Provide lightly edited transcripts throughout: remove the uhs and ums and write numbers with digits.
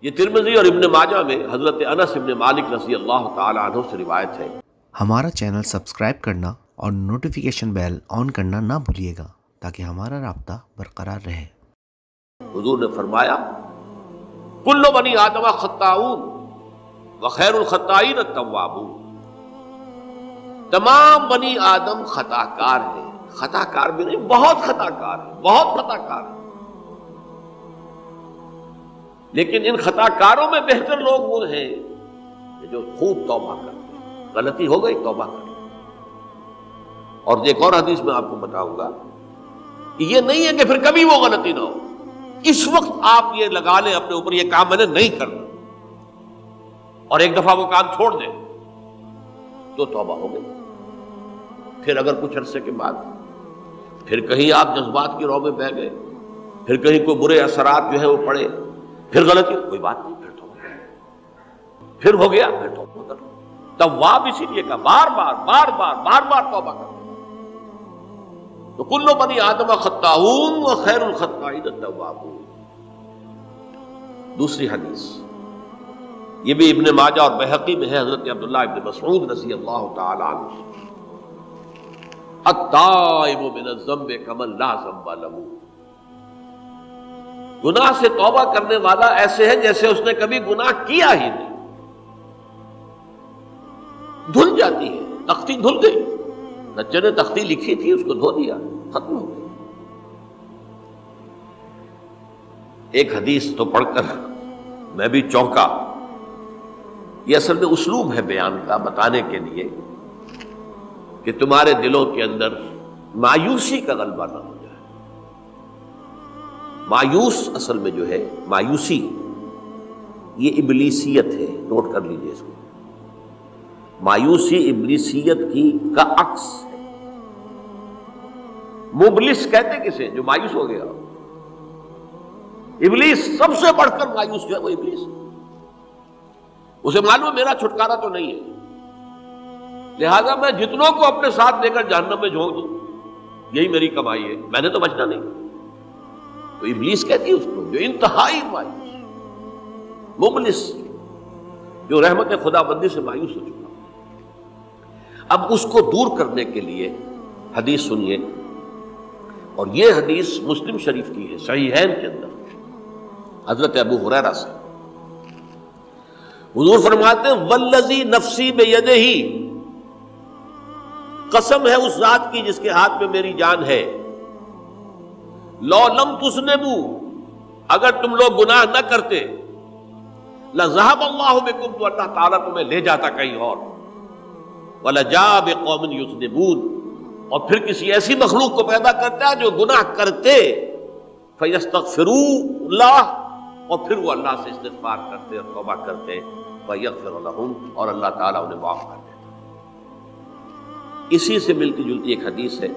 یہ ترمذی اور ابن ماجہ میں حضرت انس ابن مالک رضی اللہ تعالی عنہ سے روایت ہے۔ ہمارا چینل سبسکرائب کرنا اور نوٹیفیکیشن بیل آن کرنا نہ بھولیے گا تاکہ ہمارا رابطہ برقرار رہے۔ حضور نے فرمایا کل بنی آدم خطاؤون وخیر الخطائین التوابون، تمام بنی آدم خطا کار ہیں، خطا کار بھی نہیں، بہت خطا کار ہیں، بہت خطا کار ہیں، لیکن ان خطا کاروں میں بہتر لوگ وہ ہیں جو خوب توبہ کرتے ہیں، غلطی ہو گئی توبہ کرتے ہیں۔ اور ایک اور حدیث میں آپ کو بتاؤں گا، یہ نہیں ہے کہ پھر کبھی وہ غلطی نہ ہو، اس وقت آپ یہ لگا لیں اپنے اوپر یہ کام میں نے نہیں کرنا، اور ایک دفعہ وہ کام چھوڑ دیں تو توبہ ہو گئی۔ پھر اگر کچھ عرصے کے بعد پھر کہیں آپ جذبات کی رو میں بہہ گئے، پھر کہیں کوئی برے اثرات جو ہے وہ پڑے، پھر غلطی، کوئی بات نہیں، پھر توبہ، پھر ہو گیا پھر توبہ کرو۔ تواب اسی لیے کہا بار بار بار بار بار بار توبہ کرو۔ تو کل بنی آدم خطاؤون وخیر الخطائین التوابون۔ دوسری حدیث یہ بھی ابن ماجہ اور بہقی میں ہے، حضرت عبداللہ ابن مسعود رضی اللہ تعالی عنہ، التائب من الذنب کمن لا ذنب له، گناہ سے توبہ کرنے والا ایسے ہے جیسے اس نے کبھی گناہ کیا ہی نہیں۔ دھل جاتی ہے، تختی دھل گئی، بچے نے تختی لکھی تھی اس کو دھو دیا، ختم ہو گئی۔ ایک حدیث تو پڑھ کر میں بھی چونکا، یہ اصل میں اسلوب ہے بیان کا، بتانے کے لیے کہ تمہارے دلوں کے اندر مایوسی کا غلبہ نہ ہو جائے۔ مایوس اصل میں جو ہے مایوسی، یہ ابلیسیت ہے، نوٹ کر لیجئے اس کو۔ مایوسی ابلیسیت کا عکس ہے۔ مبلس کہتے کسے؟ جو مایوس ہو گیا۔ ابلیس سب سے بڑھ کر مایوس جو ہے وہ ابلیس، اسے معلوم میرا چھٹکارا تو نہیں ہے، لہذا میں جتنوں کو اپنے ساتھ لے کر جہنم میں جھونک دوں، یہی میری کمائی ہے، میں نے تو بچنا نہیں۔ تو ابلیس کہتی ہے اس کو جو انتہائی مایوس، مبلس، جو رحمت خدا بندی سے مایوس ہو چکا۔ اب اس کو دور کرنے کے لیے حدیث سنیے، اور یہ حدیث مسلم شریف کی ہے، صحیحین کے اندر، حضرت ابو ہریرہ سے۔ حضور فرماتے ہیں والذی نفسی بیدہ، قسم ہے اس ذات کی جس کے ہاتھ میں میری جان ہے، لو لم تذنبوا، اگر تم لوگ گناہ نہ کرتے، لذهب اللہ بکم، تو اللہ تعالیٰ تمہیں لے جاتا کہیں اور، ولجاء بقوم یذنبون، اور پھر کسی ایسی مخلوق کو پیدا کرتا ہے جو گناہ کرتے، فیستغفروا اللہ، اور پھر وہ اللہ سے استغفار کرتے اور توبہ کرتے، فیغفر لہم، اور اللہ تعالیٰ انہیں معاف کر دیتا۔ اسی سے ملتی جلتی ایک حدیث ہے،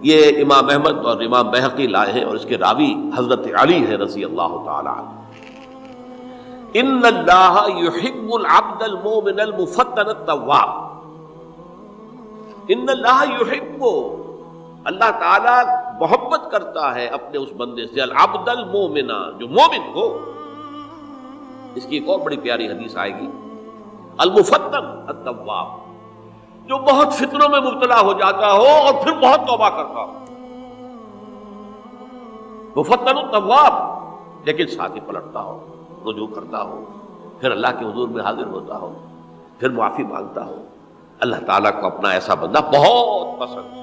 یہ امام احمد اور امام بہقی لائے ہیں، اور اس کے راوی حضرت علی ہے رضی اللہ تعالی عنہ۔ ان اللہ یحب العبد المؤمن المفتن التواب، ان اللہ یحب، اللہ تعالیٰ محبت کرتا ہے اپنے اس بندے سے، العبد المؤمن، جو مومن ہو۔ اس کی ایک اور بڑی پیاری حدیث آئے گی، المفتن التواب، جو بہت فتنوں میں مبتلا ہو جاتا ہو اور پھر بہت توبہ کرتا ہو، مفتن التواب، لیکن ساتھ ہی پلٹتا ہو، رجوع کرتا ہو، پھر اللہ کے حضور میں حاضر ہوتا ہو، پھر معافی مانگتا ہو۔ اللہ تعالیٰ کو اپنا ایسا بندہ بہت پسند ہے۔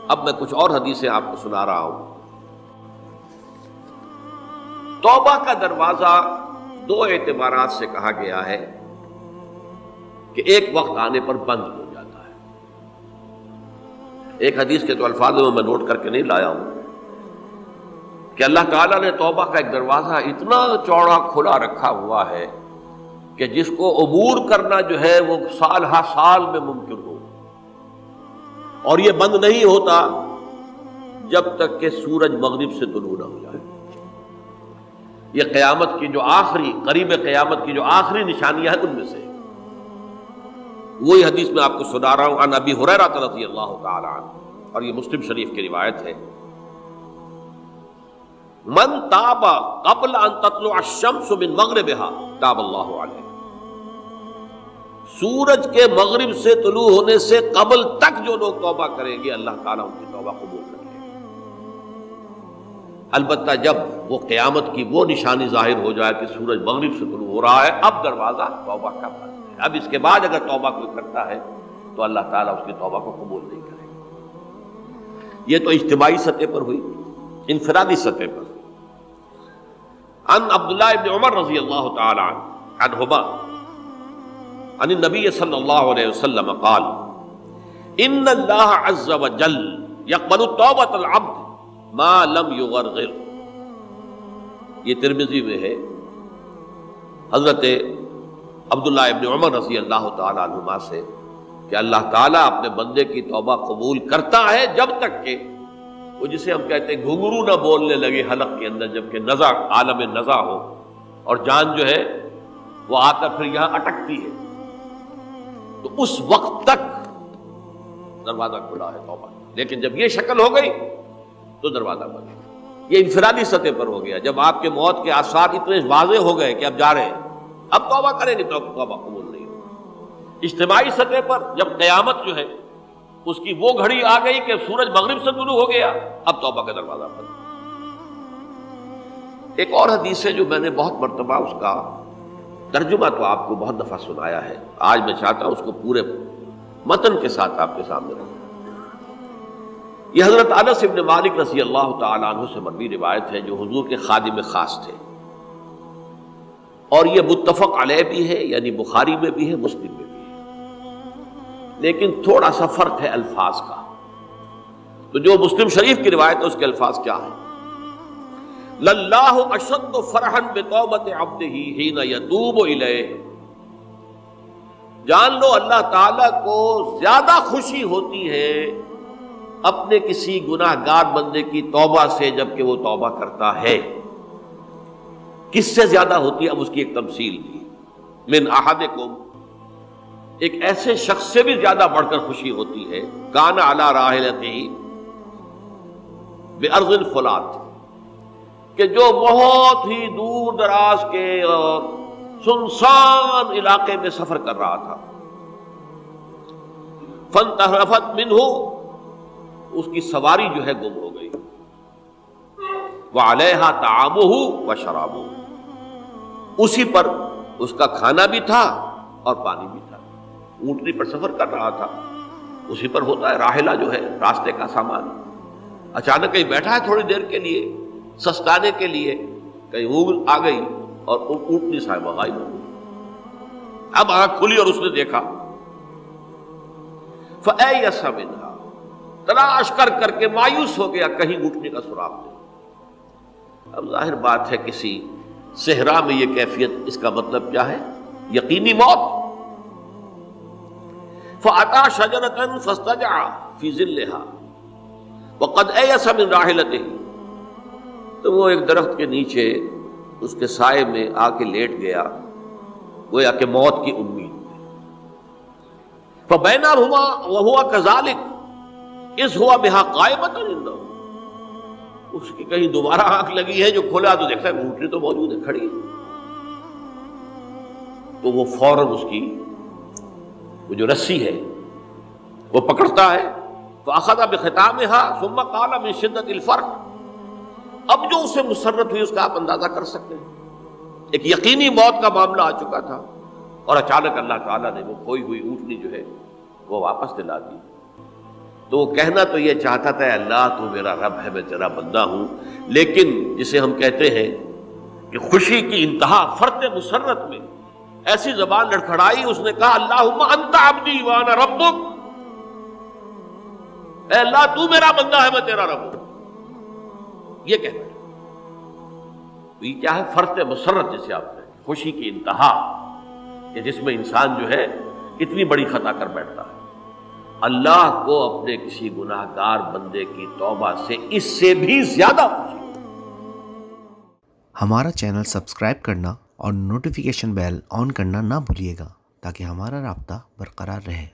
اب میں کچھ اور حدیثیں آپ کو سنا رہا ہوں۔ توبہ کا دروازہ دو اعتبارات سے کہا گیا ہے کہ ایک وقت آنے پر بند ہو جاتا ہے۔ ایک حدیث کے تو الفاظ میں نوٹ کر کے نہیں لایا ہوں کہ اللہ تعالیٰ نے توبہ کا ایک دروازہ اتنا چوڑا کھلا رکھا ہوا ہے کہ جس کو عبور کرنا جو ہے وہ سال ہا سال میں ممکن ہو، اور یہ بند نہیں ہوتا جب تک کہ سورج مغرب سے طلوع نہ ہو جائے۔ یہ قیامت کی جو آخری، قریب قیامت کی جو آخری نشانیاں ہیں ان میں سے وہی حدیث میں آپ کو سنا رہا ہوں، عن ابی ہریرہ رضی اللہ تعالی عنہ، اور یہ مسلم شریف کی روایت ہے۔ من تاب قبل ان تطلع الشمس من مغربها تاب اللہ علیہ، سورج کے مغرب سے طلوع ہونے سے قبل تک جو لوگ توبہ کریں گے اللہ تعالیٰ ان کی توبہ قبول کرے گا۔ البتہ جب وہ قیامت کی وہ نشانی ظاہر ہو جائے کہ سورج مغرب سے طلوع ہو رہا ہے، اب دروازہ توبہ کا بند ہے، اب اس کے بعد اگر توبہ کوئی کرتا ہے تو اللہ تعالیٰ اس کی توبہ کو قبول نہیں کرے گا۔ یہ تو اجتماعی سطح پر ہوئی۔ انفرادی سطح پر عن عبداللہ ابن عمر رضی اللہ تعالی عنہما عن النبی صلی اللہ علیہ وسلم قال ان اللہ عز وجل یقبل توبۃ العبد ما لم یغرغر۔ یہ ترمذی میں ہے، حضرت عبداللہ ابن عمر رضی اللہ تعالی عنہما سے کہ اللہ تعالیٰ اپنے بندے کی توبہ قبول کرتا ہے جب تک کہ وہ جسے ہم کہتے ہیں گھنگرو نہ بولنے لگے حلق کے اندر، جبکہ نزع عالم نزع ہو اور جان جو ہے وہ آ کر پھر یہاں اٹکتی ہے، تو اس وقت تک دروازہ کھلا ہے توبہ۔ لیکن جب یہ شکل ہو گئی تو دروازہ بند۔ یہ انفرادی سطح پر ہو گیا، جب آپ کے موت کے آثار اتنے واضح ہو گئے کہ اب جا رہے ہیں، اب توبہ کریں گے تو توبہ قبول نہیں ہوگی۔ اجتماعی سطح پر جب قیامت جو ہے اس کی وہ گھڑی آ گئی کہ سورج مغرب سے طلوع ہو گیا، اب توبہ کا دروازہ بند۔ ایک اور حدیث ہے جو میں نے بہت مرتبہ اس کا ترجمہ تو آپ کو بہت دفعہ سنایا ہے، آج میں چاہتا ہوں اس کو پورے متن کے ساتھ آپ کے سامنے رکھوں۔ یہ حضرت انس بن مالک رضی اللہ تعالی عنہ سے مروی روایت ہے جو حضور کے خادم خاص تھے، اور یہ متفق علیہ بھی ہے، یعنی بخاری میں بھی ہے، مسلم میں بھی ہے، لیکن تھوڑا سا فرق ہے الفاظ کا۔ تو جو مسلم شریف کی روایت ہے اس کے الفاظ کیا ہیں؟ للہ اشد فرحا بتوبۃ عبدہ حین یتوب الیہ۔ جان لو اللہ تعالیٰ کو زیادہ خوشی ہوتی ہے اپنے کسی گناہ گار بندے کی توبہ سے جبکہ وہ توبہ کرتا ہے۔ کس سے زیادہ ہوتی ہے؟ اب اس کی ایک تمثیل دی، من احدکم، ایک ایسے شخص سے بھی زیادہ بڑھ کر خوشی ہوتی ہے، کان علی راحلتہ بارض الفلات، کہ جو بہت ہی دور دراز کے اور سنسان علاقے میں سفر کر رہا تھا، فانتحرفت منہ، اس کی سواری جو ہے گم ہو گئی، وعلیہا طعامہ وشرابہ، اسی پر اس کا کھانا بھی تھا اور پانی بھی تھا، اونٹنی پر سفر کر رہا تھا، اسی پر ہوتا ہے راحلہ جو ہے راستے کا سامان، اچانک کہیں بیٹھا ہے تھوڑی دیر کے لیے سستانے کے لیے، کہیں اونگ آ گئی اور اونٹنی صاحبہ غائب ہو گئی۔ اب آنکھ کھلی اور اس نے دیکھا، فَأَيَّسَ مِنْهَا، تلاش کر کر کے مایوس ہو گیا، کہیں اونٹنی کا سراغ نہیں۔ اب ظاہر بات ہے کسی صحرا میں یہ کیفیت، اس کا مطلب کیا ہے؟ یقینی موت۔ فَأَتَى شَجَرَةً فَاسْتَجَعَ فِي ظِلِّهَا وَقَدْ أَيَسَ مِنْ رَاحِلَتِهِ، تو وہ ایک درخت کے نیچے اس کے سائے میں آ کے لیٹ گیا، گویا کہ موت کی امید میں۔ فَبَيْنَهُمَا وَهُوَ كَذَلِكَ إِذْ هُوَ بِهَا قَائِمَةٌ عِندَهُ، اس کی کہیں دوبارہ آنکھ لگی ہے، جو کھولا تو دیکھتا ہے اونٹنی تو موجود ہے، کھڑی ہے، تو وہ فوراً اس کی وہ جو رسی ہے وہ پکڑتا ہے، فَأَخَذَ بِخِتَامِهَا ثُمَّ قَالَ مِنْ شِدَّةِ الْفَرْقِ، اب جو اسے مسرت ہوئی اس کا آپ اندازہ کر سکتے ہیں، ایک یقینی موت کا معاملہ آ چکا تھا، اور اچانک اللہ تعالیٰ نے وہ کھوئی ہوئی اونٹنی جو ہے وہ واپس دلا دی۔ تو وہ کہنا تو یہ چاہتا تھا، اللہ تو میرا رب ہے، میں تیرا بندہ ہوں، لیکن جسے ہم کہتے ہیں کہ خوشی کی انتہا فرط مسرت میں ایسی زبان لڑکھڑائی، اس نے کہا اللہم انت عبدی وانا ربک، اے اللہ تو میرا بندہ ہے، میں تیرا رب ہوں، یہ کہنا ہے۔ تو یہ کیا ہے؟ فرط مسرت جسے آپ کہیں، خوشی کی انتہا، کہ جس میں انسان جو ہے اتنی بڑی خطا کر بیٹھتا ہے۔ اللہ کو اپنے کسی گناہ گار بندے کی توبہ سے اس سے بھی زیادہ خوشی۔ ہمارا چینل سبسکرائب کرنا اور نوٹیفیکیشن بیل آن کرنا نہ بھولیے گا تاکہ ہمارا رابطہ برقرار رہے۔